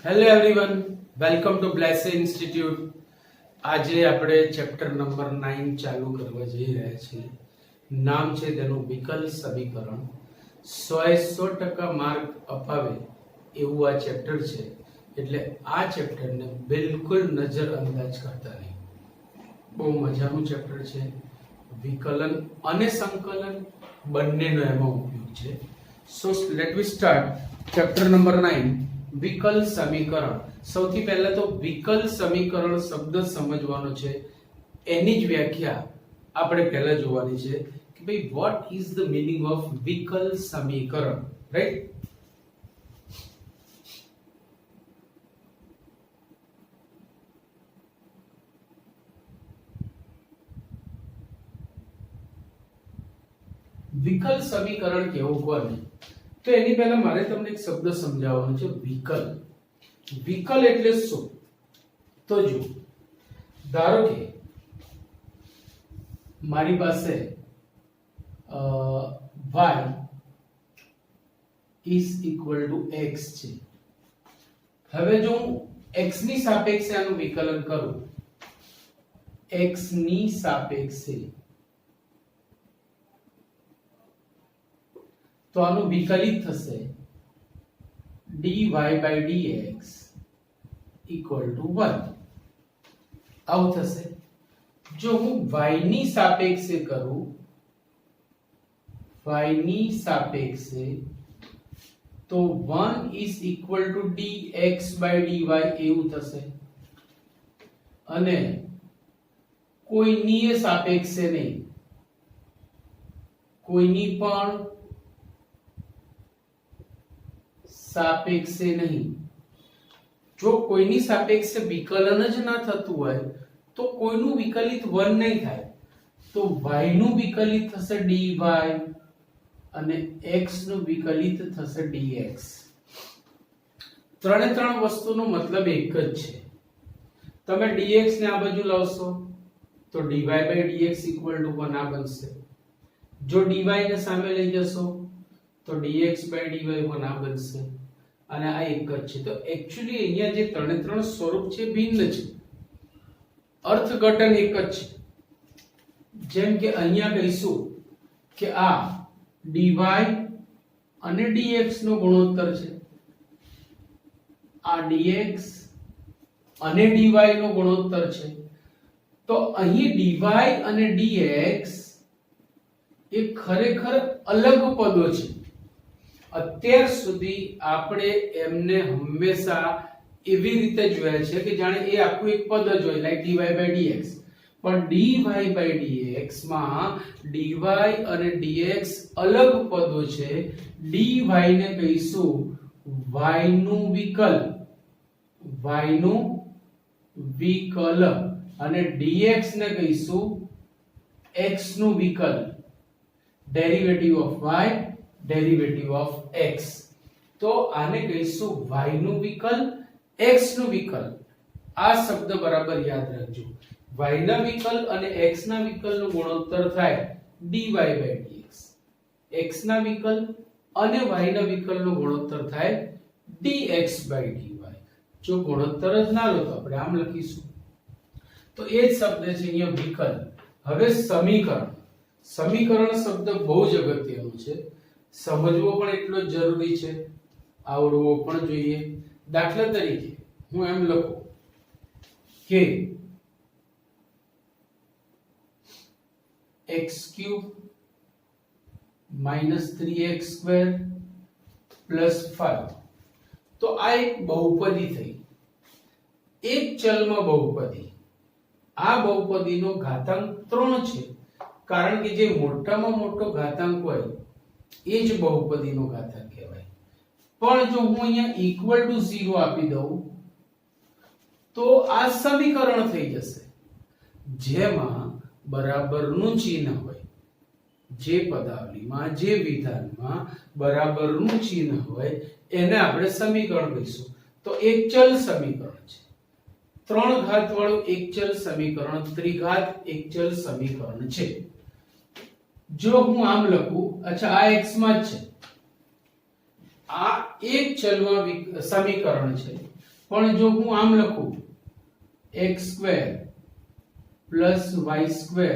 Hello everyone, welcome to બ્લેસે institute. આજે આપણે ચેપ્ટર નંબર 9 ચાલુ કરવા જઈ રહ્યા છીએ. નામ છે તેનું વિકલ સમીકરણ. 100% માર્ક અપાવે એવું આ ચેપ્ટર છે, એટલે આ ચેપ્ટરને બિલકુલ નજરઅંદાજ કરતા નહીં. બહુ મજાનું ચેપ્ટર છે. વિકલન અને સંકલન બંનેનો એમાં ઉપયોગ છે. સો લેટ વી સ્ટાર્ટ ચેપ્ટર નંબર 9, વિકલ સમીકરણ. સૌથી પહેલા તો વિકલ સમીકરણ શબ્દ સમજવાનો છે. એની જ વ્યાખ્યા આપણે પહેલા જોવાની છે કે ભાઈ what is the meaning of વિકલ સમીકરણ, રાઈટ? વિકલ સમીકરણ કેવું કોને? તો એની પહેલા મારે તમને એક શબ્દ સમજાવવાનો છે, વિકલ. વિકલ એટલે શું? તો જો ધારો કે મારી પાસે y is equal to x છે. હવે જો હું x ની સાપેક્ષે આનું વિકલન કરું, x ની સાપેક્ષે, તો આનું વિકલિત થશે dy by dx equal to 1. આવું થશે. જો હું y ની સાપેક્ષે કરું, y ની સાપેક્ષે, તો 1 is equal to dx by dy એવું થશે. અને કોઈની સાપેક્ષે નહીં, કોઈની પણ સાપેક્ષે નહીં. જો કોઈની સાપેક્ષે વિકલન જ ના થતું હોય તો કોઈનું વિકલિત 1 નહીં થાય. તો y નું વિકલિત થશે dy અને x નું વિકલિત થશે dx. ત્રણે ત્રણ વસ્તુનો મતલબ એક જ છે. તમે dx ને આ બાજુ લાવશો તો dy by dx equal to 1 આ બનશે. જો dy ને સામે લઈ જશો તો dx by dy 1 આ બનશે. અને આ એક જ છે. તો એક્ચ્યુઅલી અહીંયા જે ત્રણે ત્રણ સ્વરૂપ છે ભિન્ન છે, અર્થઘટન એક જ છે. જેમ કે અહીંયા કહીશું કે આ dy અને dx નો ગુણોત્તર છે, આ dx અને dy નો ગુણોત્તર છે. તો અહીં dy અને dx એ ખરેખર અલગ પદો છે. અત્યાર સુધી આપણે એમને હંમેશા એવી રીતે જોયા છે કે જાણે એ આખું એક પદ જ હોય, લાઈક dy by dx. પણ dy by dx માં dy અને dx અલગ પદો છે. dy ને કહીશું y નું વિકલ, y નું વિકલ, અને dx ને કહીશું x નું વિકલ, derivative of y, derivative of x. તો આને કહીશું y નું વિકલ, x નું વિકલ. આ શબ્દ બરાબર યાદ રાખજો. y ના વિકલ અને x ના વિકલનો ગુણોત્તર થાય dy by dx. x ના વિકલ અને y ના વિકલનો ગુણોત્તર થાય dx by dy. જો ગુણોત્તર જ ના લો તો આપણે આમ લખીશું. તો એ જ શબ્દ છે અહીંયા વિકલ. હવે સમીકરણ. સમીકરણ શબ્દ બહુ જ અગત્યનો છે. સમજવો પણ એટલો જ જરૂરી છે, આવડવો પણ જોઈએ. દાખલા તરીકે હું એમ લખું કે x³ - 3x² + 5. તો આ એક બહુપદી થઈ, એક ચલમાં બહુપદી. આ બહુપદીનો ઘાતાંક 3 છે, કારણ કે જે મોટામાં મોટો ઘાતાંક હોય એ જ બહુપદીનો ઘાતાંક કહેવાય. પણ જો હું અહીંયા ઇક્વલ ટુ 0 આપી દઉં તો આ સમીકરણ થઈ જશે, જેમાં બરાબરનું ચિહ્ન હોય. જે પદાવલીમાં, જે વિધાનમાં બરાબરનું ચિહ્ન હોય એને આપણે સમીકરણ કહીશું. તો એક ચલ સમીકરણ છે, 3 ઘાત વાળું એક ચલ સમીકરણ, ત્રિઘાત એક ચલ સમીકરણ છે. જો હું આમ લખું, અચ્છા આ x માં જ છે, આ એક ચલમાં સમીકરણ છે, પણ જો હું આમ લખું x² plus y²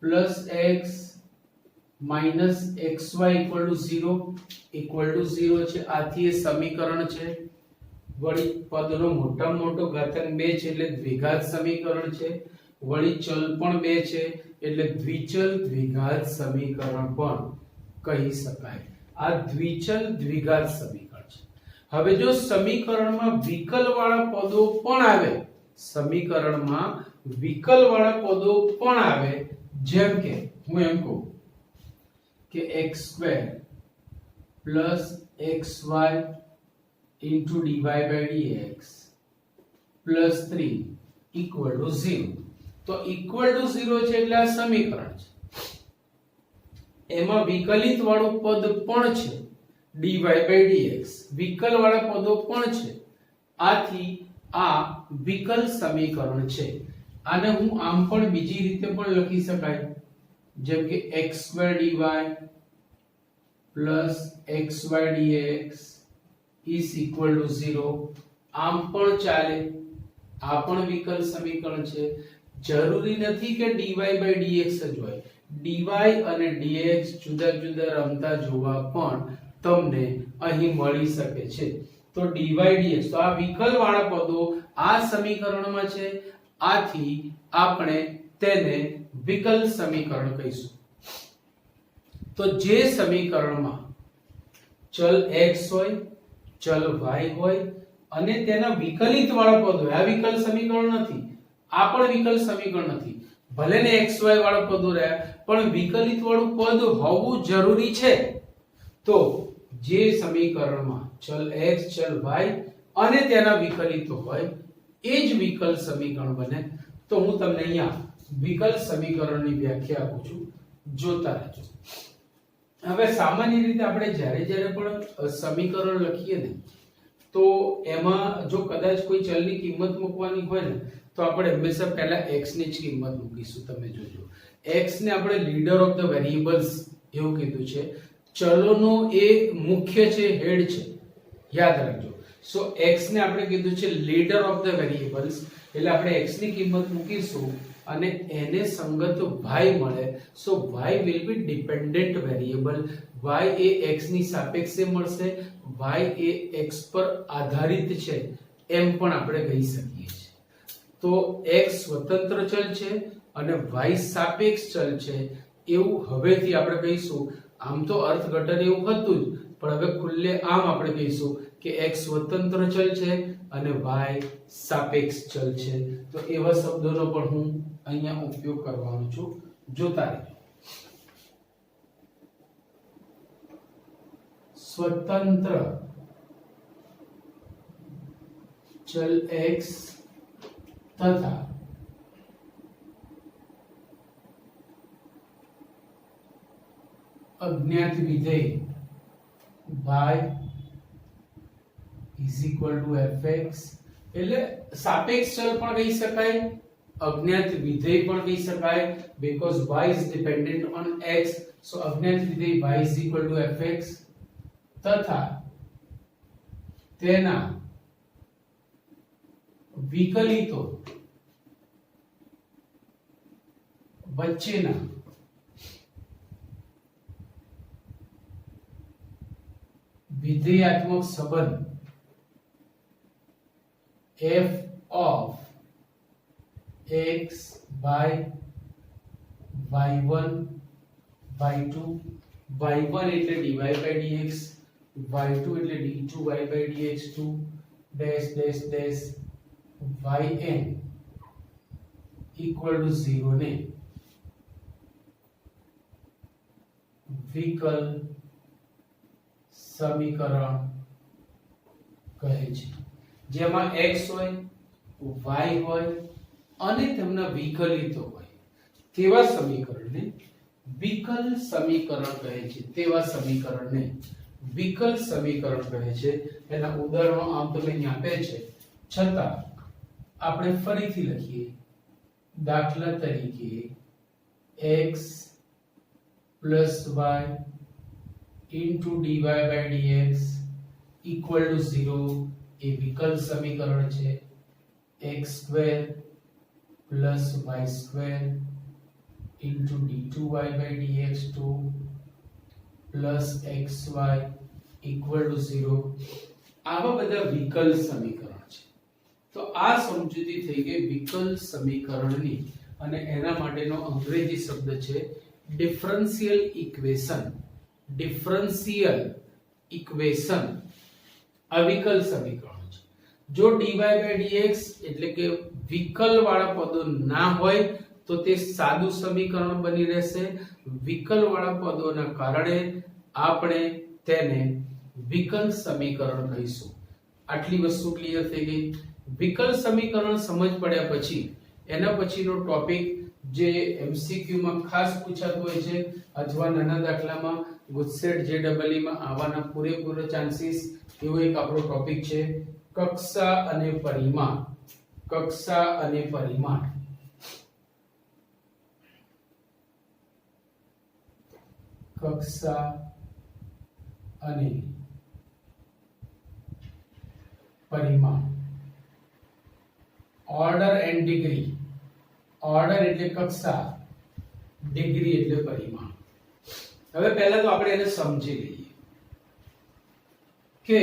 plus x minus xy equal to 0 છે, આથી એ સમીકરણ છે. વળી પદનો મોટામાં મોટો ઘાતાંક 2 છે એટલે દ્વિઘાત સમીકરણ છે. વળી ચલ પણ 2 છે એટલે દ્વિચલ દ્વિઘાત સમીકરણ પણ કહી શકાય. આ દ્વિચલ દ્વિઘાત સમીકરણ છે. હવે જો સમીકરણમાં વિકલવાળા પદો પણ આવે, સમીકરણમાં વિકલવાળા પદો પણ આવે, જેમ કે હું એમ કહું કે x² plus xy into dy by dx plus 3 equal to 0. તો equal to 0 છે એટલે આ સમીકરણ છે. એમાં વિકલિત વાળું પદ પણ છે dy by dx, વિકલ વાળા પદો પણ છે, આથી આ વિકલ સમીકરણ છે. આને હું આમ પણ બીજી રીતે પણ લખી શકાય, જેમ કે x² dy plus xy dx is equal to 0. આમ પણ ચાલે, આ પણ વિકલ સમીકરણ છે. જરૂરી નથી કે dy by dx જ હોય, dy અને dx જુદા જુદા રમતા જોવા પણ તમને અહીં મળી શકે છે. તો dy dx, તો આ વિકલ વાળા પદો આ સમીકરણમાં છે, આથી આપણે તેને વિકલ સમીકરણ કહીશું. તો જે સમીકરણમાં ચલ x હોય, ચલ y હોય અને તેના વિકલિત વાળા પદ હોય, આ વિકલ સમીકરણ નથી, આ પણ વિકલ સમીકરણ નથી, ભલે ને xy વાળા પદો રહ્યા પણ વિકલિત વાળું પદ હોવું જરૂરી છે. તો જે સમીકરણમાં ચલ x, ચલ y અને તેના વિકલિતો હોય એ જ વિકલ સમીકરણ બને. તો હું તમને અહીંયા વિકલ સમીકરણની વ્યાખ્યા આપું છું, જોતા રહેજો. હવે સામાન્ય રીતે આપણે જ્યારે પણ સમીકરણ લખીએ ને, તો એમાં જો કદાચ કોઈ ચલની કિંમત મૂકવાની હોય ને, તો આપણે હંમેશા પહેલા x ની જ કિંમત મૂકીશું. તમે જોજો, x ને આપણે લીડર ઓફ ધ વેરિયેબલ્સ એવું કીધું છે. ચલોનો એ મુખ્ય છે, હેડ છે, યાદ રાખજો. સો x ને આપણે કીધું છે લીડર ઓફ ધ વેરિયેબલ્સ, એટલે આપણે x ની કિંમત મૂકીશું અને એને સંગત y મળે. સો y will be dependent variable. y A x ની સાપેક્ષે મળશે, y એ x પર આધારિત છે એમ પણ આપણે કહી શકીએ છીએ. તો x સ્વતંત્ર ચલ છે અને y સાપેક્ષ ચલ છે એવું હવેથી આપણે કહીશું. આમ તો અર્થઘટન એવું હતું જ, પણ હવે ખુલ્લે આમ આપણે કહીશું કે x સ્વતંત્ર ચલ છે અને y સાપેક્ષ ચલ છે. તો એવા શબ્દોનો પણ હું અહીંયા ઉપયોગ કરવાનો છું, જોતા રહેજો. સ્વતંત્ર ચલ x તથા અજ્ઞાત વિધેય y is equal to fx. એટલે સાપેક્ષ ચલ પણ કહી શકાય, અજ્ઞાત વિધેય પણ કહી શકાય, because y is dependent on x. so અજ્ઞાત વિધેય y is equal to fx તથા તેના વિકલિતો વચ્ચેના વિધેયાત્મક સંબંધ f of x by y1 y2, y1 એટલે dy by dx, y2 એટલે d2y by dx2 dash dash dash yn equal to 0 ને વિકલ સમીકરણ કહે છે, જેમાં x હોય, y હોય અને તેમના વિકલિતો હોય તેવા સમીકરણને વિકલ સમીકરણ કહે છે. તેવા સમીકરણને વિકલ સમીકરણ કહે છે. એના ઉદાહરણો આમ તમે અહીં આપે છે, છતાં આપણે ફરીથી લખીએ. દાખલા તરીકે x plus y into dy by dx equal to 0. એ વિકલ સમીકરણ છે x² + y² into d2y/dx2 plus xy equal to 0 આવા બધા વિકલ સમીકરણ છે. તો આ સમજૂતી થઈ ગઈ વિકલ સમીકરણની અને એના માટેનો અંગ્રેજી શબ્દ છે ડિફરન્શિયલ ઇક્વેશન. ડિફરન્શિયલ ઇક્વેશન અવિકલ સમીકરણ છે. જો dy/dx એટલે કે વિકલ વાળા પદો ના હોય તો તે સાદું સમીકરણ બની રહેશે. વિકલ વાળા પદોના કારણે આપણે તેને વિકલ સમીકરણ કહીશું. આટલી વસ્તુ ક્લિયર થઈ ગઈ. વિકલ સમીકરણ સમજ પડ્યા પછી એના પછીનો ટોપિક જે MCQ માં ખાસ પૂછાતો હોય છે અથવા નાના દાખલામાં ગુજસેટ JEE માં આવવાના પૂરેપૂરા ચાન્સીસ એવો એક આપણો ટોપિક છે કક્ષા અને પરિમાણ. કક્ષા અને પરિમાણ. કક્ષા અને પરિમાણ. Order and degree. ઓર્ડર એટલે કક્ષા, ડિગ્રી એટલે પરિમાણ. હવે પહેલા તો આપણે એને સમજી લઈએ કે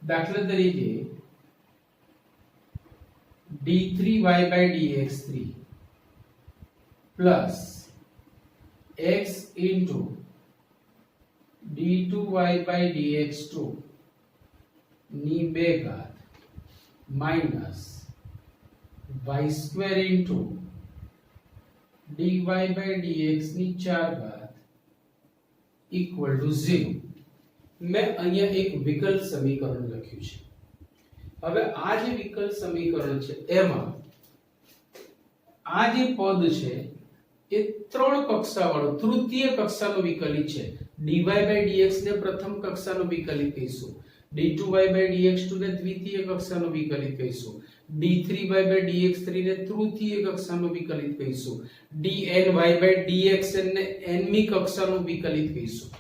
દાખલા તરીકે d3y/dx3 plus x into d2y/dx2 ની 2 ઘાત minus y² into dy/dx ની 4 ઘાત equal to 0. મેં અહીંયા એક વિકલ સમીકરણ લખ્યું છે. હવે આ જે વિકલ સમીકરણ છે એમાં આ જે પદ છે એ ત્રણ કક્ષાવાળો તૃતીય કક્ષાનો વિકલિત છે. dy/dx ને પ્રથમ કક્ષાનો વિકલિત કહીશું, d2y/dx2 ને દ્વિતીય કક્ષાનો વિકલિત કહીશું, d3y/dx3 ને તૃતીય કક્ષાનો વિકલિત કહીશું, dny/dxn ને nમી કક્ષાનો વિકલિત કહીશું.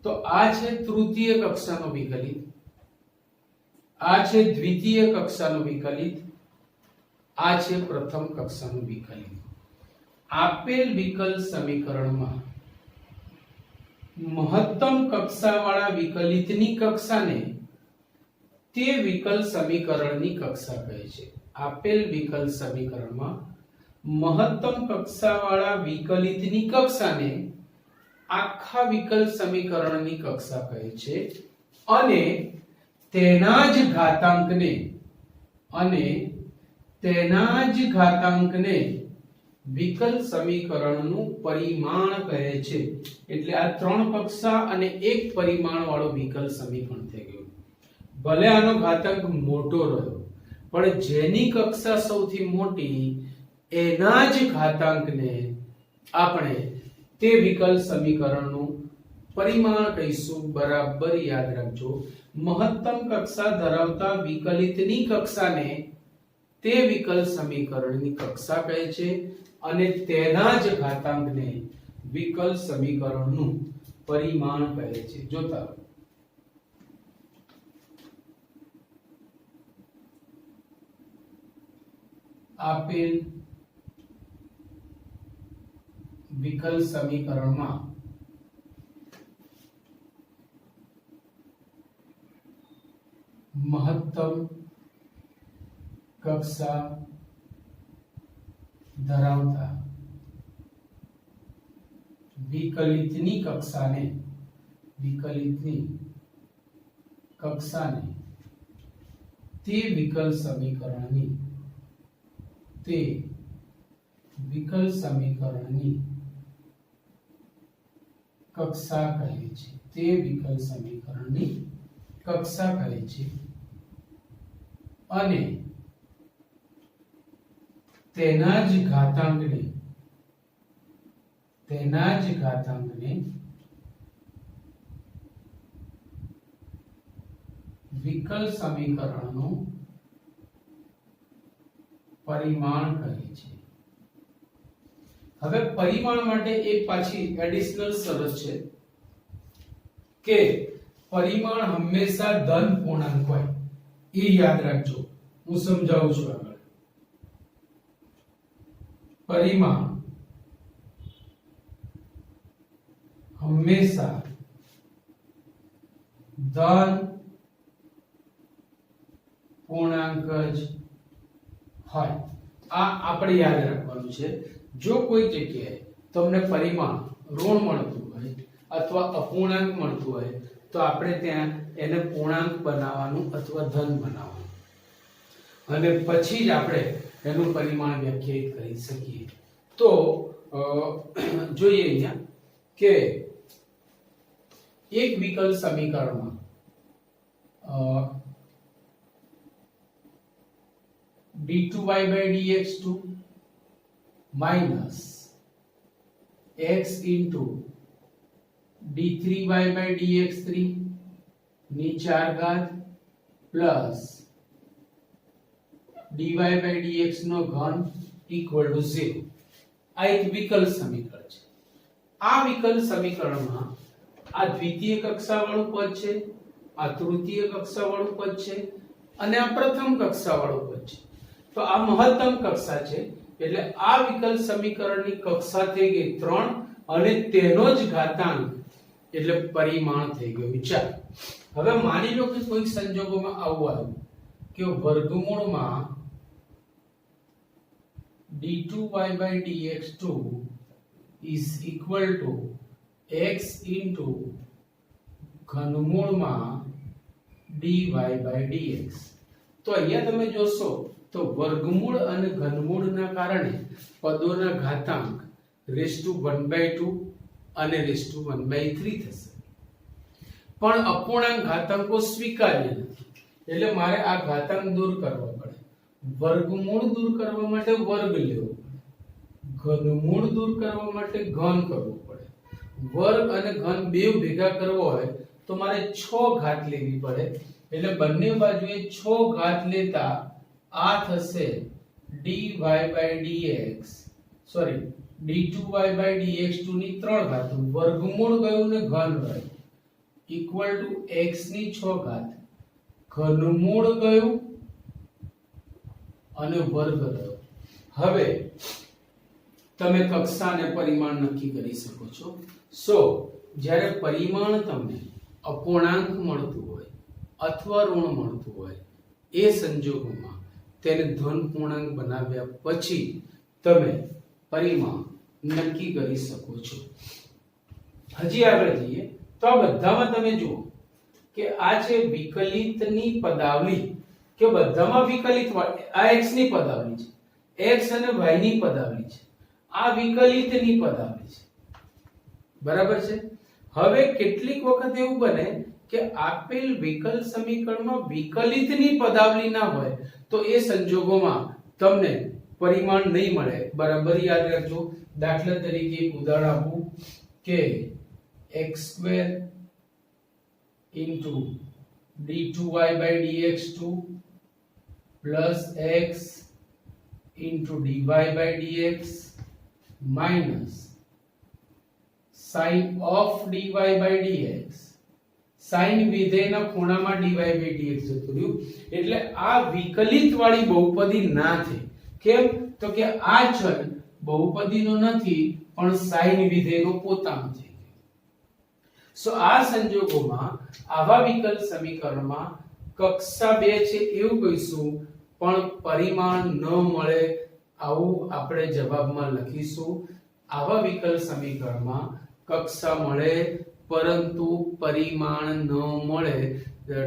તો આ છે તૃતીય કક્ષાનો વિકલિત, આ છે દ્વિતીય કક્ષાનો વિકલિત, આ છે પ્રથમ કક્ષાનો વિકલિત. આપેલ વિકલ સમીકરણમાં મહત્તમ કક્ષાવાળા વિકલિતની કક્ષાને તે વિકલ સમીકરણની કક્ષા કહે છે. આપેલ વિકલ સમીકરણમાં મહત્તમ કક્ષાવાળા વિકલિતની કક્ષાને આખા વિકલ સમીકરણની કક્ષા કહે છે અને તેના જ ઘાતાંકને વિકલ સમીકરણનું પરિમાણ કહે છે. એટલે આ ત્રણ કક્ષા અને એક પરિમાણ વાળો વિકલ સમીકરણ થઈ ગયું. ભલે આનો ઘાતાંક મોટો રહ્યો પણ જેની કક્ષા સૌથી મોટી એના જ ઘાતાંકને આપણે તે વિકલ સમીકરણનું પરિમાણ કહીશું. બરાબર યાદ રાખજો. મહત્તમ કક્ષા ધરાવતા વિકલિતની કક્ષાને તે વિકલ સમીકરણની કક્ષા કહે છે અને તેના જ ઘાતાંકને વિકલ સમીકરણનું પરિમાણ કહે છે. જોતા આપેલ વિકલ સમીકરણમાં મહત્તમ કક્ષા ધરાવતા વિકલિતની કક્ષાને તે વિકલ સમીકરણની કક્ષા કહે છે. તે વિકલ સમીકરણની કક્ષા કહે છે અને તેના જ ઘાતાંકને વિકલ સમીકરણનું પરિમાણ કહે છે. હવે પરિમાણ માટે એક પાછી એડિશનલ શરત છે કે પરિમાણ હંમેશા ધન પૂર્ણાંક હોય એ યાદ રાખજો. હું સમજાવું છું આગળ. પરિમાણ હંમેશા ધન પૂર્ણાંક જ હોય. આ આપણે યાદ રાખવાનું છે. જો કોઈ જગ્યાએ તમને પરિમાણ ઋણ મળતું હોય અથવા અપૂર્ણાંક મળતું હોય તો આપણે ત્યાં એને પૂર્ણાંક બનાવવાનું અથવા ધન બનાવવાનું અને પછી જ આપણે એનું પરિમાણ વ્યાખ્યાયિત કરી શકીએ. તો જોઈએ અહીંયા કે એક વિકલ સમીકરણમાં d2y/dx2 minus x into d3y/dx3 ની 4 ઘાત પ્લસ dy/dx નો ઘન ઇક્વલ ટુ 0. આ એક વિકલ સમીકરણ છે. આ વિકલ સમીકરણમાં આ દ્વિતીય કક્ષાવાળું પદ છે, આ તૃતીય કક્ષાવાળું પદ છે અને આ પ્રથમ કક્ષાવાળું પદ છે. તો આ મહત્તમ કક્ષા છે એટલે આ વિકલ સમીકરણની કક્ષા થઈ ગઈ 3 અને તેનો જ ઘાતાંક એટલે પરિમાણ થઈ ગયું 4. હવે માની લો કે કોઈક સંજોગોમાં આવું આવ્યું કે વર્ગમૂળમાં d2y/dx2 is equal to x into ઘનમૂળમાં dy/dx. તો અહીંયા તમે જોશો તો વર્ગમૂળ અને ઘનમૂળના કારણે પદોના ઘાતાંક (1/2 અને (1/3) થશે. પણ અપૂર્ણાંક ઘાતાંકો સ્વીકાર્ય નથી એટલે મારે આ ઘાતાંક દૂર કરવા પડે. વર્ગમૂળ દૂર કરવા માટે વર્ગ લેવો પડે, ઘનમૂળ દૂર કરવા માટે ઘન કરવું પડે. વર્ગ અને ઘન બે ભેગા કરવો હોય તો મારે 6 ઘાત લેવી પડે એટલે બંને બાજુએ 6 ઘાત લેતા આ થશે dy/dx સોરી d2y/dx2 ની 3 ઘાત. વર્ગમૂળ ગયું ને ઘન રહ્યું ઇક્વલ ટુ x ની 6 ઘાત, ઘનમૂળ ગયું અને વર્ગ રહ્યો. હવે તમે કક્ષા અને પરિમાણ નક્કી કરી શકો છો. જ્યારે પરિમાણ તમને અપૂર્ણાંક મળતું હોય અથવા ઋણ મળતું હોય એ સંજોગોમાં તેને ધન પૂર્ણાંક બનાવ્યા પછી તમે પરિમાણ નક્કી કરી શકો છો. હજી આગળ જઈએ તો આ બધામાં તમે જુઓ કે આ છે વિકલિતની પદાવલી કે બધામાં વિકલિત આ x ની પદાવલી છે, x અને y ની પદાવલી છે, આ વિકલિતની પદાવલી છે. બરાબર છે. હવે કેટલીક વખત એવું બને કે આપેલ વિકલ સમીકરણમાં વિકલિતની પદાવલી ના હોય તો એ સંજોગોમાં તમને પરિમાણ નહીં મળે. બરાબર યાદ રાખજો. દાખલા તરીકે એક ઉદાહરણ આપું કે x² into d2y/dx2 plus x into dy/dx minus sin of dy/dx. sin વિધેયના ખૂણામાં dy/dx જતું રહ્યું એટલે આ વિકલિત વાળી બહુપદી ના થઈ. કેમ? તો કે આ ચલ બહુપદીનો નથી પણ sin વિધેયનો પોતાનો છે. આ સંજોગોમાં આવા વિકલ સમીકરણમાં કક્ષા 2 છે એવું કહીશું પણ પરિમાણ ન મળે આવું આપણે જવાબમાં લખીશું. આવા વિકલ સમીકરણમાં કક્ષા મળે પરંતુ પરિમાણ ન મળે. The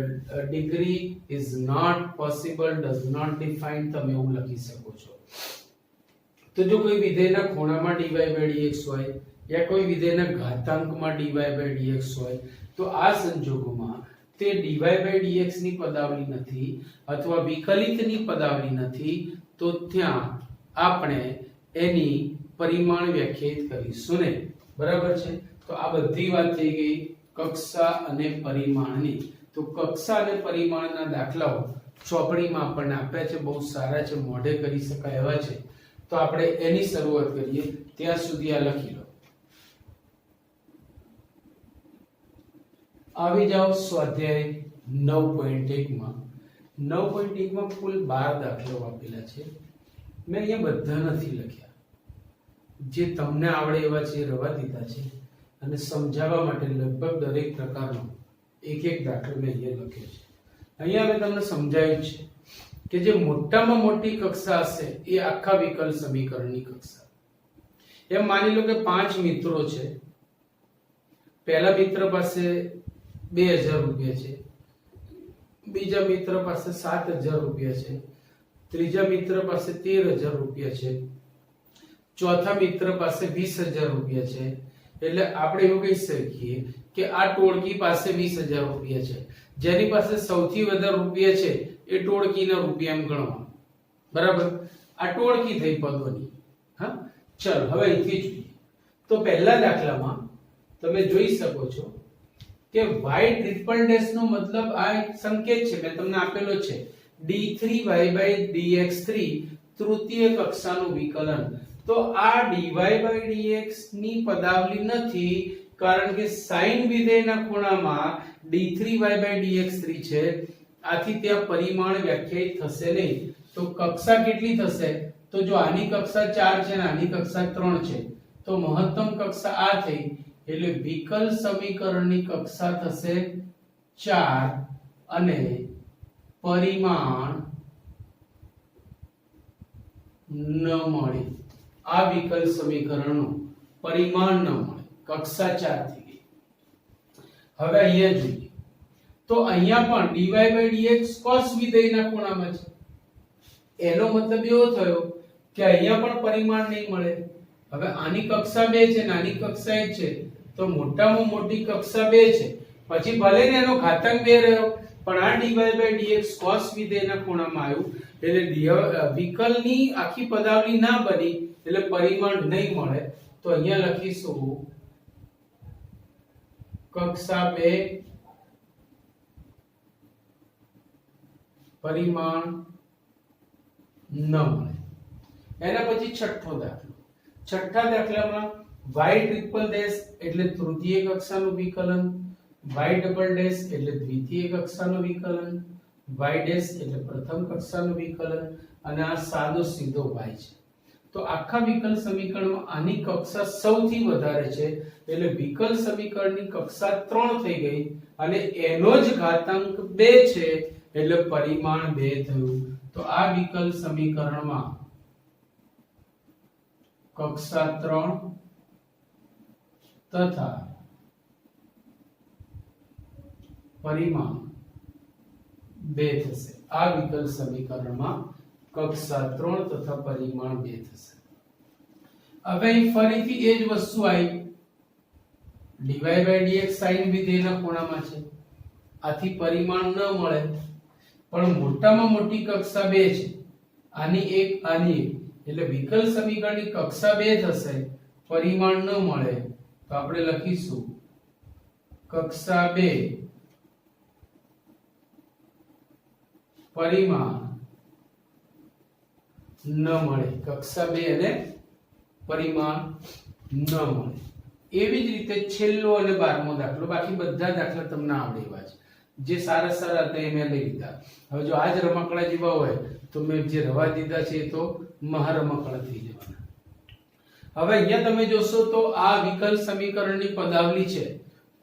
degree is not possible, does not define. તમે એવું લખી શકો છો. તો જો કોઈ વિધેયના ખૂણામાં dy/dx હોય યા કોઈ વિધેયના ઘાતાંકમાં dy/dx હોય તો આ સંજોગોમાં તે dy/dx ની પદાવલી નથી અથવા વિકલિતની પદાવલી નથી તો ત્યાં આપણે એની પરિમાણ વ્યાખ્યાયિત કરીશું ને. બરાબર છે. તો આ બધી વાત થઈ ગઈ કક્ષા અને પરિમાણની. તો કક્ષા અને પરિમાણના દાખલાઓ ચોપડીમાં આપણને આપ્યા છે, બહુ સારા છે, મોઢે કરી શકાય એવા છે. તો આપણે એની શરૂઆત કરીએ. ત્યાં સુધી આ લખી લો. આવી જાઓ સ્વાધ્યાય 9.1 માં 9.1 માં કુલ 12 દાખલાઓ આપેલા છે. મેં અહીંયા બધા નથી લખ્યા, જે તમને આવડે એવા છે એ રવા દીધા છે અને સમજાવવા માટે લગભગ દરેક પ્રકારનો એક એક દાખલો મેં અહીંયા લખ્યો છે. અહીંયા મેં તમને સમજાવ્યું છે કે જે મોટામાં મોટી કક્ષા હશે એ આખા વિકલ સમીકરણની કક્ષા. એમ માની લો કે 5 મિત્રો છે. પહેલા મિત્ર પાસે 2000 રૂપિયા છે, બીજા મિત્ર પાસે 7000 રૂપિયા છે, ત્રીજા મિત્ર પાસે 13000 રૂપિયા છે, ચોથા મિત્ર પાસે 20000 રૂપિયા છે. એટલે આપણે એવું કહી શકીએ કે આ ટોળકી પાસે 20000 રૂપિયા છે. જેની પાસે સૌથી વધારે રૂપિયા છે એ ટોળકીના રૂપિયા એમ ગણવા. બરાબર? આ ટોળકી થઈ પદોની. હા, ચલ હવે અહીંથી જોઈએ. તો પહેલા દાખલામાં તમે જોઈ શકો છો કે y ટ્રિપલ ડેશ નો મતલબ આ એક સંકેત છે, મેં તમને આપેલો છે d3y/dx3 તૃતીય કક્ષાનું વિકલન. તો આ dy/dx ની પદાવલી નથી, કારણ કે sin વિધેયના ખૂણામાં d3y/dx3 છે. આથી ત્યાં પરિમાણ વ્યાખ્યાયિત થશે નહીં. તો કક્ષા કેટલી થશે? તો જો આની કક્ષા 4 છે અને આની કક્ષા 3 છે, તો મહત્તમ કક્ષા આ થઈ. એટલે વિકલ સમીકરણની કક્ષા થશે 4 અને પરિમાણ ન મળે. આ વિકલ સમીકરણનું પરિમાણ ન મળે, કક્ષા 4 થઈ ગઈ. હવે અહીંયા જોઈએ તો અહીંયા પણ dy/dx cos વિધેયના ખૂણામાં છે. એનો મતલબ એવો થયો કે અહીંયા પણ પરિમાણ નહીં મળે. હવે આની કક્ષા 2 છે અને આની કક્ષા 1 છે, તો મોટામાં મોટી કક્ષા 2 છે. પછી ભલે ને એનો ઘાતાંક 2 રહ્યો, પણ આ dy/dx cos વિધેયના ખૂણામાં આવ્યું. એટલે વિકલની આખી પદાવલી ના બની, એટલે પરિમાણ નહીં મળે. તો અહીંયા લખીશું કક્ષા 2 પરિમાણ ન મળે. એના પછી છઠ્ઠો દાખલો. છઠ્ઠા દાખલામાં y ટ્રિપલ ડેશ એટલે તૃતીય કક્ષાનું વિકલન, y ડબલ ડેશ એટલે દ્વિતીય કક્ષાનું વિકલન, y ડેશ એટલે પ્રથમ કક્ષાનું વિકલન અને આ સાદો સીધો y છે. તો આખા વિકલ સમીકરણમાં આની કક્ષા સૌથી વધારે છે, એટલે વિકલ સમીકરણની કક્ષા 3 થઈ ગઈ અને એનો જ ઘાતાંક 2 છે, એટલે પરિમાણ 2 થયું. તો આ વિકલ સમીકરણમાં કક્ષા 3 તથા પરિમાણ 2 થશે. આ વિકલ સમીકરણમાં કક્ષા 3 તથા પરિમાણ 2 થશે. હવે ફરીથી એ જ વસ્તુ આવી. dy/dx sin વિધેયના ખૂણામાં છે, આથી પરિમાણ ન મળે. પણ મોટામાં મોટી કક્ષા 2 છે, આની એક આની એક, એટલે વિકલ સમીકરણની કક્ષા 2 થશે, પરિમાણ ન મળે. તો આપણે લખીશું કક્ષા 2 પરિમાણ ન મળે. કક્ષા 2 અને પરિમાણ ન મળે. એવી જ રીતે છેલ્લો અને 12મો દાખલો. બાકી બધા દાખલા તમને આવડે એવા છે, જે સારા સારા હતા એ મેં લઈ લીધા. હવે જો આજ રમકડા જેવા હોય તો મેં જે રવા દીધા છે એ તો મહારમકડા થઈ જવાના. હવે અહીંયા તમે જોશો તો આ વિકલ સમીકરણની પદાવલી છે.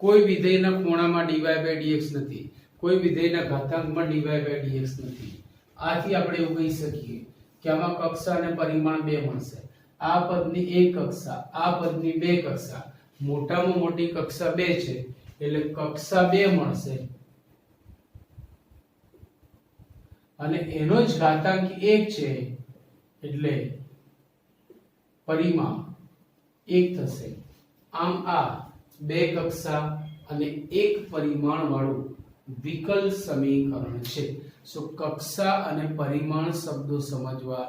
કોઈ વિધેયના ખૂણામાં dy/dx નથી, કોઈ વિધેયના ઘાતાંકમાં dy/dx નથી. આથી આપણે એવું કહી શકીએ કે આમાં કક્ષા અને પરિમાણ 2 મળશે. આ પદની એક કક્ષા, આ પદની 2 કક્ષા. મોટામાં મોટી કક્ષા 2 છે, એટલે કક્ષા 2 મળશે અને એનો જ ઘાતાંક 1 છે, એટલે પરિમાણ 1 થશે. આમ આ 2 કક્ષા અને 1 પરિમાણ વાળું વિકલ સમીકરણ છે. સો કક્ષા અને પરિમાણ શબ્દો સમજવા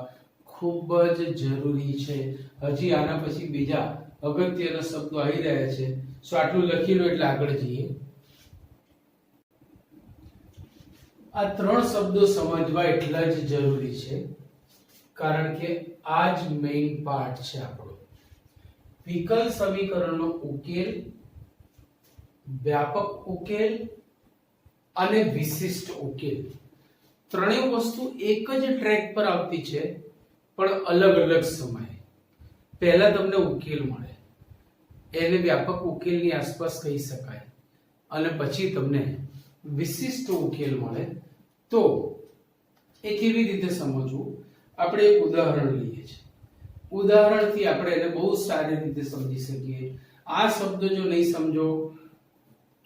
ખૂબ જ જરૂરી છે. હજી આના પછી બીજા અગત્યના શબ્દો આવી રહ્યા છે. સો આટલું લખી લો એટલે આગળ જઈએ. આ 3 શબ્દો સમજવા એટલા જ જરૂરી છે, કારણ કે આ જ મેઇન પાર્ટ છે આપણો. વિકલ સમીકરણનો ઉકેલ વ્યાપક ઉકેલ અને વિશિષ્ટ ઉકેલ ત્રણેય વસ્તુ એક જ ટ્રેક પર આવતી છે પણ અલગ અલગ સમયે. પહેલા તમને ઉકેલ મળે એને વ્યાપક ઉકેલની આસપાસ કહી શકાય અને પછી તમને વિશિષ્ટ ઉકેલ મળે. તો એ કેવી રીતે સમજવું આપણે એક ઉદાહરણ લઈએ છીએ. ઉદાહરણથી આપણે એને બહુ સારી રીતે સમજી શકીએ. આ શબ્દ જો નહીં સમજો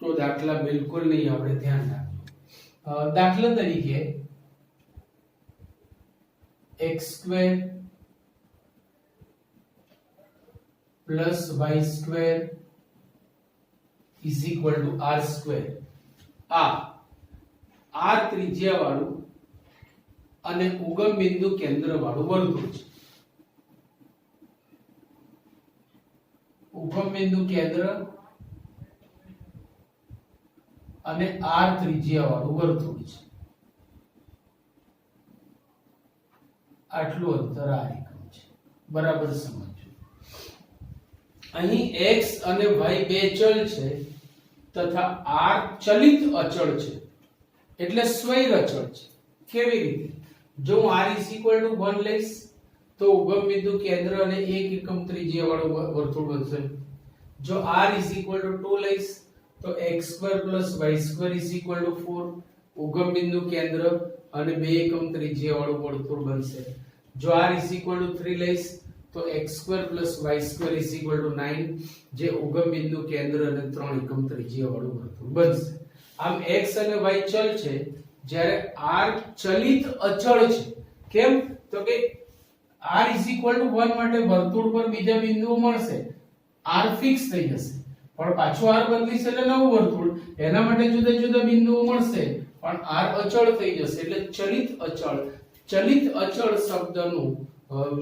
તો દાખલા બિલકુલ નહીં આપણે ધ્યાન રાખજો. દાખલા તરીકે x² plus y² is equal to r². આ r ત્રિજ્યા વાળું અને ઉગમ બિંદુ કેન્દ્ર વાળું વર્તુળ છે. ઉગમ બિંદુ કેન્દ્ર અને r ત્રિજ્યા વાળું વર્તુળ છે. આટલું અંતર આ એકમ છે. બરાબર સમજો. અહીં x અને y બે ચલ છે તથા r ચલિત અચળ છે એટલે સ્વૈર અચળ છે. કેવી રીતે? જો હું r 1 લઈશ તો ઉગમ બિંદુ કેન્દ્ર અને 1 એકમ ત્રિજ્યા વાળું વર્તુળ બનશે. જો r 2 લઈશ તો x² y² 4 ઉગમ બિંદુ કેન્દ્ર અને 2 એકમ ત્રિજ્યા વાળું વર્તુળ બનશે. જો r 3 લઈશ તો x² y² 9 જે ઉગમ બિંદુ કેન્દ્ર અને 3 એકમ ત્રિજ્યા વાળું વર્તુળ બનશે. આમ x અને y ચલ છે જ્યારે r ચલિત અચળ છે. કેમ? તો કે r 1 માટે વર્તુળ પર બીજા બિંદુઓ મળશે. r ફિક્સ થઈ જશે પણ પાછું r બદલીશ એટલે નવું વર્તુળ એના માટે જુદા જુદા બિંદુઓ મળશે પણ r અચળ થઈ જશે એટલે ચલિત અચળ. ચલિત અચળ શબ્દનું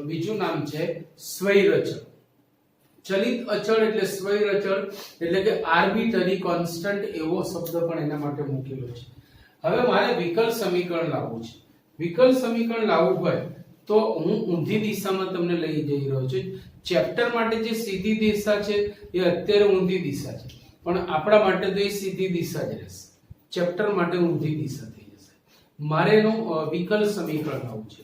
બીજું નામ છે સ્વૈર અચળ. ચલિત અચળ એટલે સ્વૈર અચળ એટલે કે આર્બિટરી કોન્સ્ટન્ટ એવો શબ્દ પણ એના માટે મૂકેલો છે. હવે મારે વિકલ સમીકરણ લાવવું છે. વિકલ સમીકરણ લાવવું હોય તો હું ઊંધી દિશામાં તમને લઈ જઈ રહ્યો છું. ચેપ્ટર માટે જે સીધી દિશા છે એ અત્યારે ઊંધી દિશા છે પણ આપણા માટે તો એ સીધી દિશા જ રહેશે. ચેપ્ટર માટે ઊંધી દિશા થઈ જશે. મારે એનું વિકલ સમીકરણ લાવવું છે.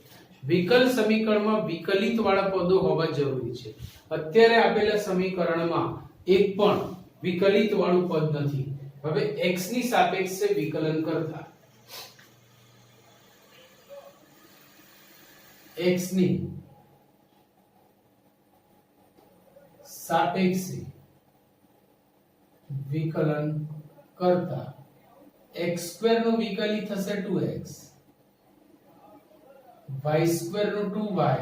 વિકલ સમીકરણમાં વિકલિત વાળા પદો હોવા જરૂરી છે. અત્યારે આપેલા સમીકરણમાં એક પણ વિકલિત વાળું પદ નથી. હવે x ની સાપેક્ષે વિકલન કરતા x ની સાપેક્ષે વિકલન કરતા x² નું વિકલિત થશે 2x y² નું 2y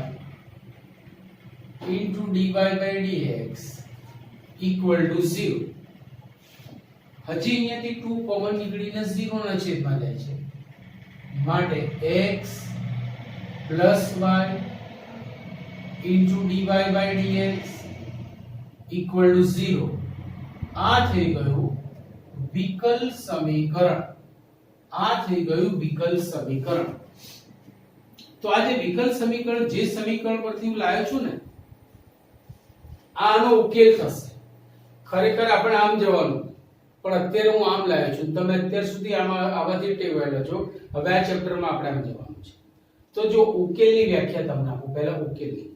into dy by dx equal to 0. હજી અહીંયાથી 2 કોમન નીકળીને 0 ના છેદમાં જાય છે માટે x plus y into dy by dx equal to 0. આ થઈ ગયું વિકલ સમીકરણ. આ થઈ ગયું વિકલ સમીકરણ. તો આ જે વિકલ સમીકરણ જે સમીકરણ પરથી હું લાવ્યો છું ને આનો ઉકેલ થશે. ખરેખર આપણે આમ જવાનું પણ અત્યારે હું આમ લાવ્યો છું. તમે અત્યાર સુધી આવાથી ટેવાયેલા છો. હવે આ ચેપ્ટરમાં આપણે આમ જવાનું છે. તો જો ઉકેલની વ્યાખ્યા તમને આપું. પહેલા ઉકેલની.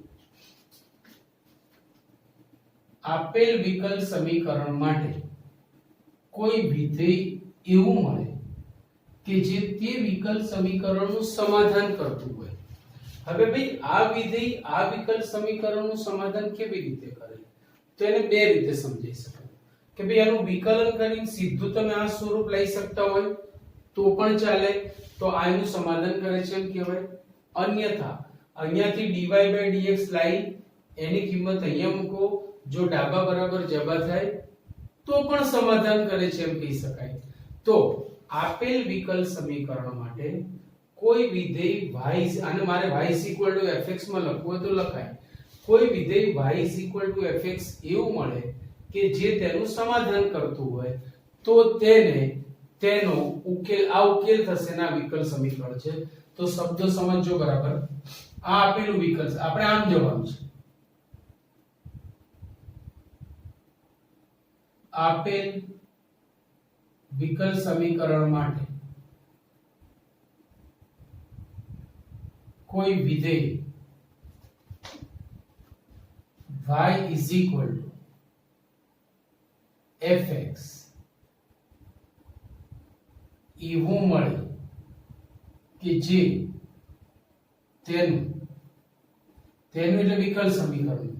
આપેલ વિકલ સમીકરણ માટે કોઈ વિધેય એવું મળે કે જે તે વિકલ સમીકરણનું સમાધાન કરતું હોય. હવે ભાઈ આ વિધેય આ વિકલ સમીકરણનું સમાધાન કેવી રીતે કરે તો એને બે રીતે સમજી શકાય કે ભાઈ આનું વિકલન કરીને સીધું તમે આ સ્વરૂપ લઈ શકતા હોય તો પણ ચાલે તો આનું સમાધાન કરે છે એમ કહેવાય. અન્યથા અહીંયાથી dy by dx લાઈ એની કિંમત અહીંયા મૂકો જો ડાબા બરાબર જબા થાય તો પણ સમાધાન કરે છે એમ કહી શકાય. તો આપેલ વિકલ સમીકરણ માટે કોઈ વિધેય y અને મારે y fx માં લખવું હોય તો લખાય. કોઈ વિધેય y fx એવું મળે કે જે તેનું સમાધાન કરતું હોય તો તેનો ઉકેલ આ ઉકેલ થશે ના વિકલ સમીકરણ છે. તો શબ્દો સમજો બરાબર. આ આપેલું વિકલ આપણે આમ જવાનું છે. આપેલ વિકલ સમીકરણ માટે કોઈ વિધેય y is equal to fx એવું મળે કે જે તેનું એટલે વિકલ સમીકરણ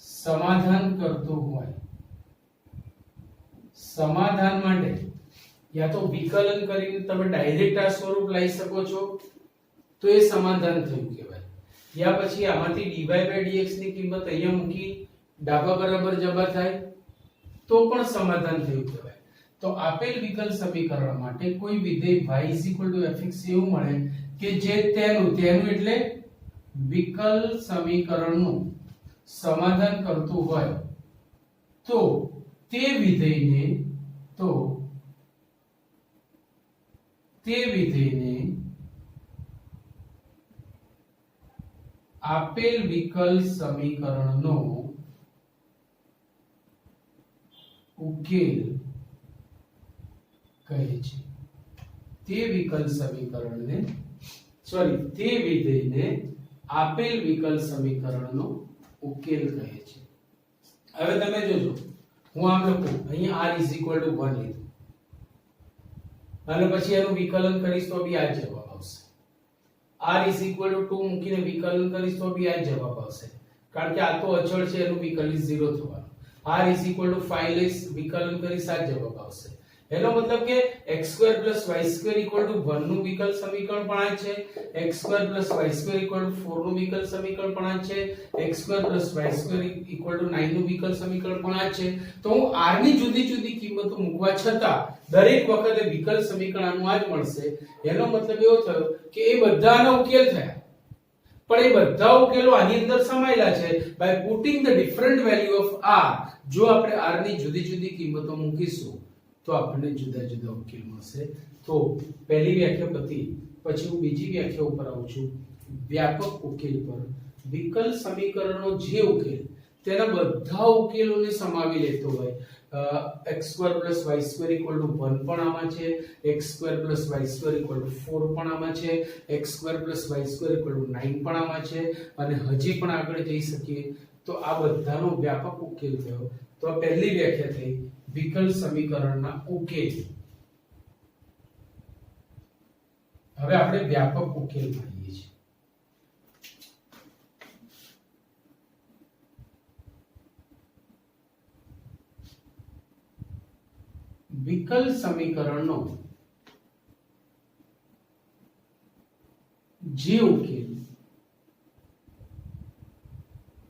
સમાધાન કરતું હોય. સમાધાન માટે યા તો વિકલન કરીને તમે ડાયરેક્ટ આ સ્વરૂપ લઈ શકો છો તો એ સમાધાન થયું કહેવાય, યા પછી આમાંથી dy/dx ની કિંમત અહીંયા મૂકી ડાબા બરાબર જબા થાય તો પણ સમાધાન થયું કહેવાય. તો આપેલ વિકલ સમીકરણ માટે કોઈ વિધેય y fx એવું મળે કે જે તેનું એટલે વિકલ સમીકરણનું સમાધાન કરતું હોય તો તે વિધેયને આપેલ વિકલ સમીકરણનો ઉકેલ કહે છે. તે વિધેયને આપેલ વિકલ સમીકરણનો ઉકેલ કહે છે. હવે તમે જોજો, હું આમ લખું, અહીંયા r = 1 લીધું અને પછી એનું વિકલન કરીશ તો બી આ જ જવાબ આવશે. r = 2 મૂકીને વિકલન કરીશ તો બી આ જ જવાબ આવશે, કારણ કે આ તો અચળ છે, એનું વિકલિત 0 થવાનું. r = 5 લઈશ, વિકલન કરીશ આ જ જવાબ આવશે. એનો મતલબ કે x² + y² = 1 નું વિકલ સમીકરણ પણ આ છે, x² + y² = 4 નું વિકલ સમીકરણ પણ આ છે, x² + y² = 9 નું વિકલ સમીકરણ પણ આ છે. તો હું r ની જુદી જુદી કિંમતો મૂકવા છતાં દરેક વખતે વિકલ સમીકરણ આનું આ જ મળશે. એનો મતલબ એવો થયો કે એ બધાનો ઉકેલ થયા, પણ એ બધા ઉકેલો આની અંદર સમાયેલા છે. By putting the different value of r, જો આપણે r ની જુદી જુદી કિંમતો મૂકીશું તો આપણને જુદા જુદા ઉકેલ મળશે. તો પહેલી વ્યાખ્યા પતી, પછી હું બીજી વ્યાખ્યા ઉપર આવું છું, વ્યાપક ઉકેલ પર. વિકલ સમીકરણનો જે ઉકેલ તેના બધા ઉકેલોને સમાવી લેતો હોય. x² + y² = 1 પણ આમાં છે, x² + y² = 4 પણ આમાં છે, x² + y² = 9 પણ આમાં છે, અને હજી પણ આગળ જઈ શકીએ તો આ બધાનો વ્યાપક ઉકેલ થયો. તો આ પહેલી વ્યાખ્યા થઈ વિકલ સમીકરણના ઉકેલ. હવે આપણે વ્યાપક ઉકેલ માનીએ છીએ. વિકલ સમીકરણનો જે ઉકેલ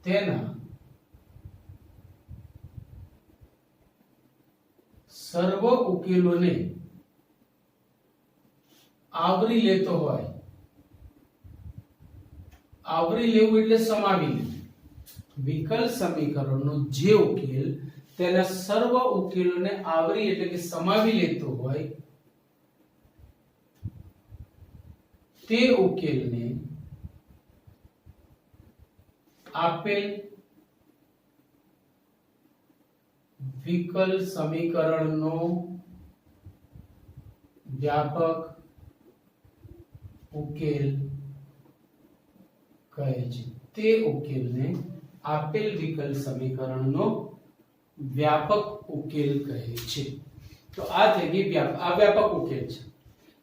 તેના સર્વ ઉકેલોને આવરી લેતો હોય. આવરી લેવું એટલે સમાવી લેવું. વિકલ સમીકરણનો જે ઉકેલ તેના સર્વ ઉકેલોને આવરી એટલે કે સમાવી લેતો હોય તે ઉકેલને આપેલ વિકલ સમીકરણનો વ્યાપક ઉકેલ કહે છે. તે ઉકેલને આપેલ વિકલ સમીકરણનો વ્યાપક ઉકેલ કહે છે. તો આ થઈ ગઈ આ વ્યાપક ઉકેલ છે.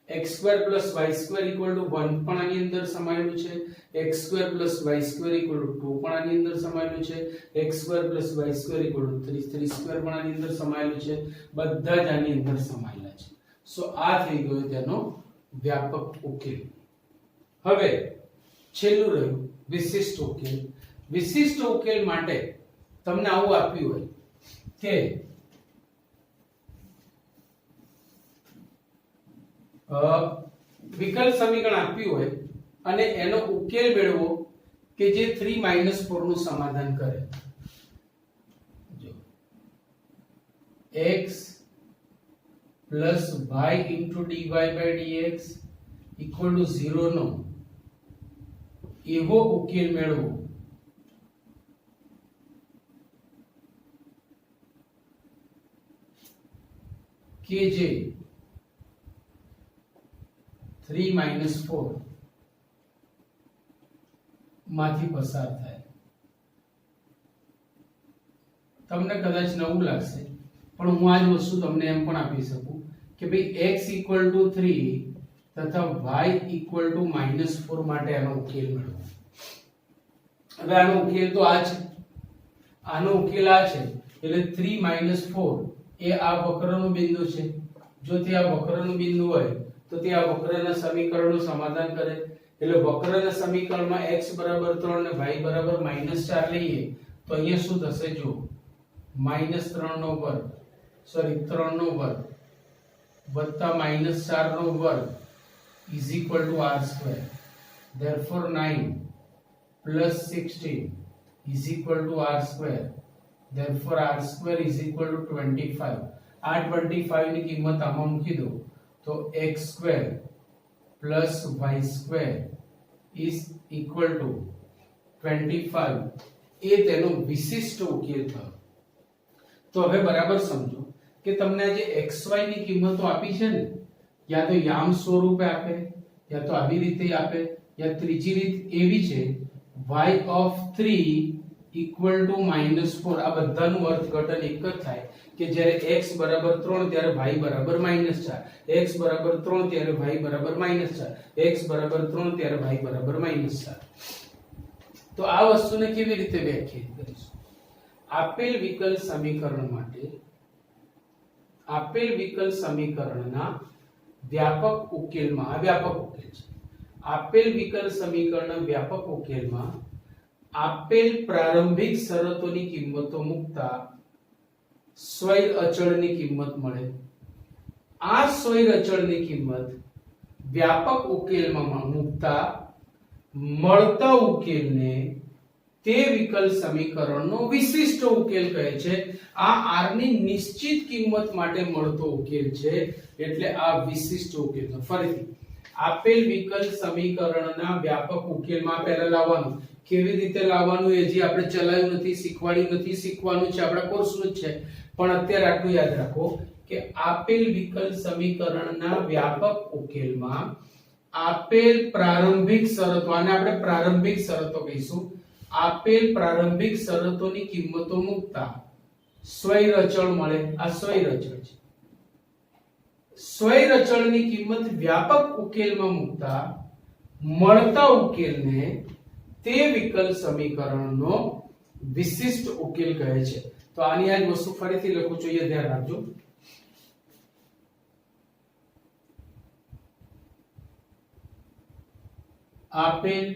x² + y² = 1 પણ આની અંદર સમાયેલું છે, x² + y² = 2 પણ આની અંદર સમાયેલું છે, x² + y² = 3, 3² પણ આની અંદર સમાયેલું છે, બધા જ આની અંદર સમાયેલા છે. સો આ થઈ ગયો તેનો વ્યાપક ઉકેલ. હવે છેલ્લું રહ્યું વિશિષ્ટ ઉકેલ. વિશિષ્ટ ઉકેલ માટે તમને આવું આપ્યું હોય કે વિકલ સમીકરણ આપ્યું હોય અને એનો ઉકેલ મેળવો કે જે 3 - 4 નું સમાધાન કરે. જો x + y * dy/dx = 0 નો એવો ઉકેલ મેળવો. કે જે 3 - 4 માંથી પસાર થાય. તમને કદાચ નવું લાગશે પણ હું આ જ વસ્તુ તમને એમ પણ આપી શકું કે ભાઈ x = 3 તથા y = -4 માટે આનો ઉકેલ મેળવો. હવે આનો ઉકેલ તો આ છે, આનો ઉકેલ આ છે એટલે 3 - 4 એ આ વક્રનું બિંદુ છે. જો તે આ વક્રનું બિંદુ હોય તો તે આ વક્રના સમીકરણનું સમાધાન કરે. એટલે વક્રના સમીકરણમાં x = 3 અને y = -4 લઈએ તો અહીંયા શું થશે જો -3 નો વર્ગ સોરી 3 નો વર્ગ વત્તા -4 નો વર્ગ = r². therefore 9 + 16 = r². therefore r² = 25. આ 25 ની કિંમત આમાં મૂકી દો તો x² + y² = 25 એ તેનો વિશિષ્ટ ઉકેલ થયો. તો હવે બરાબર સમજો કે તમને જે xy ની કિંમતો આપી છે ને યા તો યામ સ્વરૂપે આપે યા તો આવી રીતે આપે યા ત્રીજી રીત એવી છે y(3) = -4. આ બધાનું અર્થઘટન એક જ થાય કે જ્યારે x = 3 ત્યારે y = -4, x = 3 ત્યારે y = -4, x = 3 ત્યારે y = -4. તો આ વસ્તુને કેવી રીતે વ્યાખ્યાયિત કરીશું? આપેલ વિકલ સમીકરણ માટે આપેલ વિકલ સમીકરણના વ્યાપક ઉકેલમાં આ વ્યાપક ઉકેલ છે. આપેલ વિકલ સમીકરણના વ્યાપક ઉકેલમાં આપેલ પ્રારંભિક શરતોની કિંમતો મૂકતા સ્વૈર અચળની કિંમત મળે. આ સ્વૈર અચળની કિંમત વ્યાપક ઉકેલમાં મૂકતા મળતા ઉકેલને તે વિકલ સમીકરણનો વિશિષ્ટ ઉકેલ કહે છે. આ r ની નિશ્ચિત કિંમત માટે મળતો ઉકેલ છે એટલે આ વિશિષ્ટ ઉકેલ. ફરીથી આપેલ વિકલ સમીકરણના વ્યાપક ઉકેલમાં પહેલા લાવવાનું. કેવી રીતે લાવવાનું એ જે આપણે ચલાવ્યું નથી, શીખવાડ્યું નથી, શીખવાનું છે આપણા કોર્સનું જ છે. પણ અત્યારે આટલું યાદ રાખો કે આપેલ વિકલ સમીકરણના વ્યાપક ઉકેલમાં આપેલ પ્રારંભિક શરતો, આને આપણે પ્રારંભિક શરતો કહીશું, આપેલ પ્રારંભિક શરતોની કિંમતો મૂકતા સ્વૈર અચળ મળે. આ સ્વૈર અચળ છે. સ્વૈર અચળની કિંમત વ્યાપક ઉકેલમાં મૂકતા મળતા ઉકેલને તે વિકલ સમીકરણનો વિશિષ્ટ ઉકેલ કહે છે. તો આની આ વસ્તુ ફરીથી લખું છું, એ ધ્યાન રાખજો. આપેલ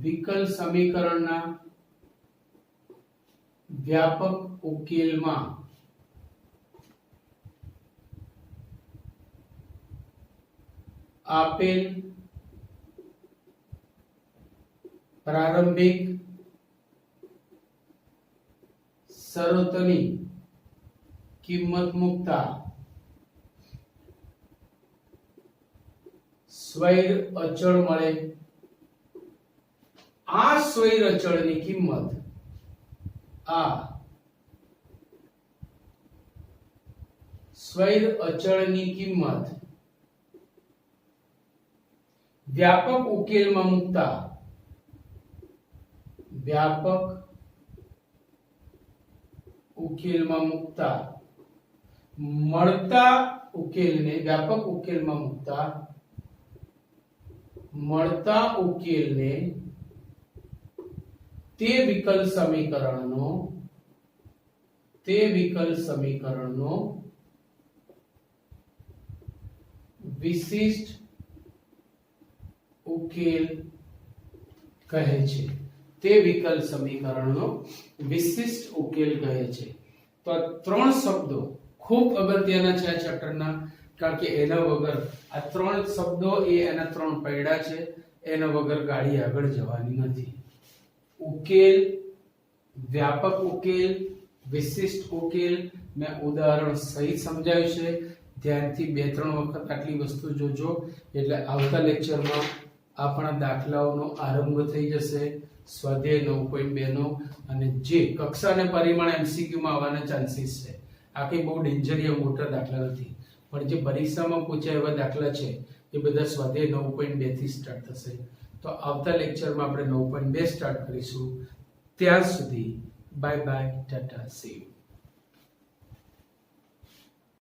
વિકલ સમીકરણના વ્યાપક ઉકેલમાં આપેલ પ્રારંભિક શરતોની કિંમત મૂકતા સ્વૈર અચળ મળે. આ સ્વૈર અચળની કિંમત આ સ્વૈર અચળની કિંમત વ્યાપક ઉકેલમાં મૂકતા મળતા ઉકેલને વ્યાપક ઉકેલમાં મૂકતા મળતા ઉકેલને તે વિકલ સમીકરણનો વિશિષ્ટ ઉકેલ કહે છે. તે વિકલ સમીકરણનો વિશિષ્ટ ઉકેલ કહે છે. તો આ ત્રણ શબ્દો ખૂબ અગત્યના છે આ ચેપ્ટરના, કારણ કે એના વગર આ ત્રણ શબ્દો એ એના ત્રણ પૈડા છે, એના વગર ગાડી આગળ જવાની નથી. ઉકેલ, વ્યાપક ઉકેલ, વિશિષ્ટ ઉકેલ મેં ઉદાહરણ સહિત સમજાવ્યું છે. ધ્યાનથી 2-3 વખત આટલી વસ્તુ જોજો એટલે આવતા લેક્ચરમાં આપણા દાખલાઓનો આરંભ થઈ જશે. સ્વાધ્યાય 9.2 નો અને જે કક્ષાને પરિમાણ MCQ માં આવવાના ચાન્સીસ છે. આ કંઈ બહુ ડેન્જરિયસ મોટા દાખલા નથી, પણ જે પરીક્ષામાં પૂછાય એવા દાખલા છે એ બધા સ્વાધ્યાય 9.2 થી સ્ટાર્ટ થશે. તો આવતા લેક્ચરમાં આપણે 9.2 સ્ટાર્ટ કરીશું. ત્યાં સુધી bye bye, Tata, C you.